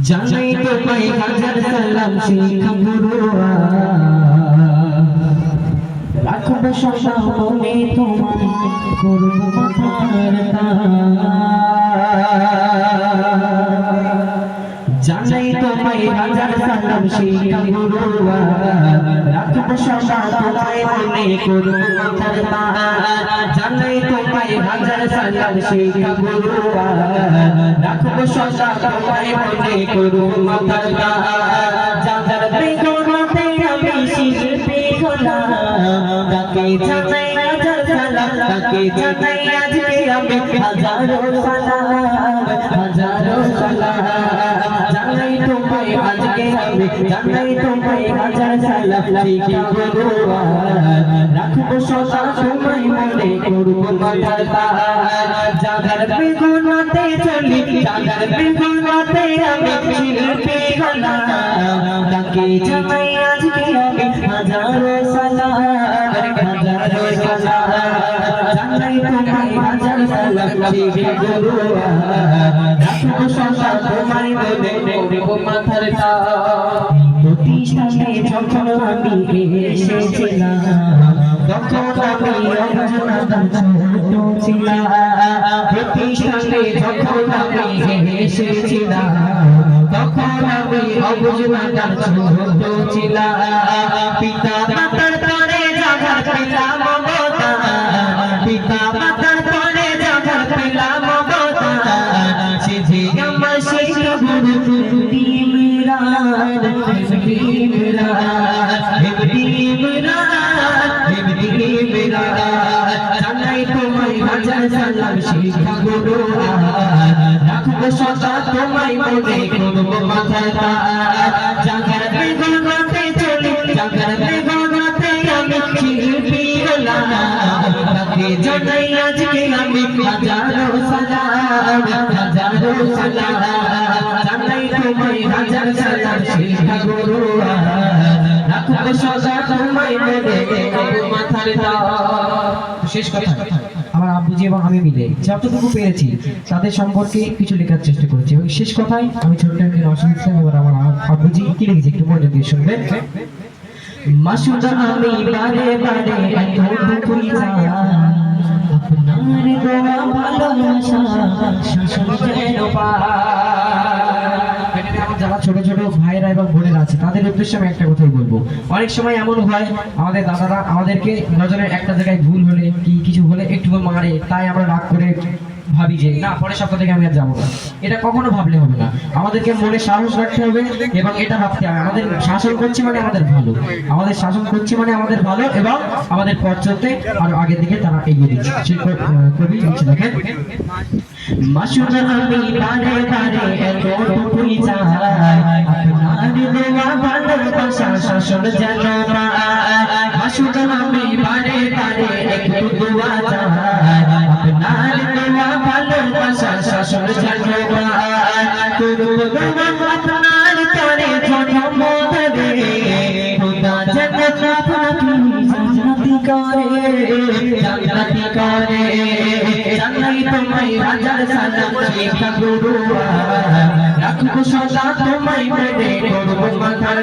জানাই তোমায় হাজার সালাম শিখা গুরুয়া রাখবো সদা মনে তোমায় করব মাথার জানাই তোমায় হাজার সালাম শিখা গুরুয়া রাখবো সদা তোমায় মনে করব মাথার জানাই তোমায় হাজার সালাম শিখা গুরুয়া রাখবো সদা তোমায় মনে করব মাথার যাদের বেগুনাতে আমি শিল্পী হলাম তাকে জানাই হাজার সালাম তাকে জানাই আজকে আমি হাজারো সালাম জানাই তোমায় আজকে আমি জানাই তোমায় হাজার সালাম শিখা গুরুয়া রাখবো সদা তোমায় মনে করব মাথার যাদের বেগুনাতে চলি যাদের বেগুনাতে আমি শিল্পী হলাম তাকে জানাই আজকে আমি হাজারো সালাম জানাই তোমায় হাজার সালাম শিখা গুরুয়া রাখবো সদা তোমায় মনে করব মাথার প্রতিষ্ঠানে যখন আমি এসেছিলাম তখন আমি অবজনাদার ছোট ছিলাম প্রতিষ্ঠানে যখন আমি এসেছিলাম তখন আমি অবজনাদার ছোট ছিলাম পিতা মাতার তরে জাগার পেলাম মমতা পিতা মাতার তরে জাগার পেলাম মমতা সে যে আমার শিক্ষা গুরু জানাই তোমায় হাজার সালাম শিখা গুরুয়া রাখবো সদা তোমায় মনে করব মাথার জাগার বেগুনাতে চলি জাগার বেগুনাতে আমি শিল্পী হলাম তাকে জানাই আজকে আমি হাজারো সালাম জানাই তোমায় হাজার সালাম শিখা গুরুয়া রাখবো সদা তোমায় মনে করব মাথার শেষ কথা আমার আব্বুজি এবং আমি মিলে যতটুকু পেরেছি তাদের সম্পর্কে কিছু লেখার চেষ্টা করেছি এবং শেষ কথায় আমি ছোট্ট একদিন অসুবিধা এবার আমার আব্বুজি কি লিখেছি একটু মনে দিয়ে শুনবেন মাসুদা আমি বারে বারে এতটুকুই চাই আপনার দোয়া ভালোবাসা শাসন যেন যারা ছোট ছোট ভাইরা এবং বোনেরা আছে তাদের উদ্দেশ্যে আমি একটা কথাই বলবো অনেক সময় এমন হয় আমাদের দাদারা আমাদেরকে নজরের একটা জায়গায় ভুল হলে কি কিছু হলে একটু মারে তাই আমরা রাগ করে ভাবি যে না পরের সপ্তাহ থেকে আমি আর যাবো না এটা কখনো ভাবলে হবে না আমাদেরকে মনে সাহস রাখতে হবে এবং এটা ভাবতে হবে আমাদের শাসন করছে মানে আমাদের ভালো আমাদের শাসন করছে মানে আমাদের ভালো এবং আমাদের পথ চলতে আরো আগের দিকে তারা এগিয়ে দিচ্ছে সেই কবি লিখছে দেখেন মাসুদা আমি বারে বারে এতটুকুই চাই আপনার দেওয়া ভালোবাসা শাসন যেন পাই মাসুদা আমি বারে বারে একটু দোয়া চাই আপনার দেওয়া ভালোবাসা শাসন যেন পাই করব আপনার তরে জন্ম ধরে খোদা জান্নাত আপনাকে জান্নাতি করে জানাই তোমায় হাজার সালাম শিখা গুরুয়া রাখবো সদা তোমায় মনে করব মাথার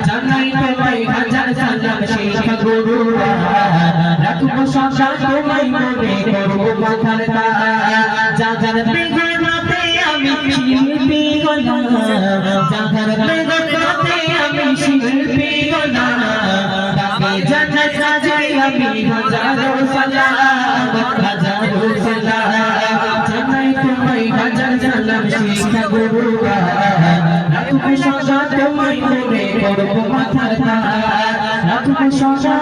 জানাই তোমায় হাজার সালাম শিখা গুরুয়া রাখবো সদা তোমায় মনে করব মাথার যাদের বেগুনাতে আমি শিল্পী হলাম যাদের বেগুনাতে আমি শিল্পী হলাম তাকে জান্নাত সাজাই আমি হাজারো সালাম জানাই তোমায় হাজার সালাম শিখা গুরুয়া রাখবো সদা তোমায় মনে করব মাথার রাখবো সদা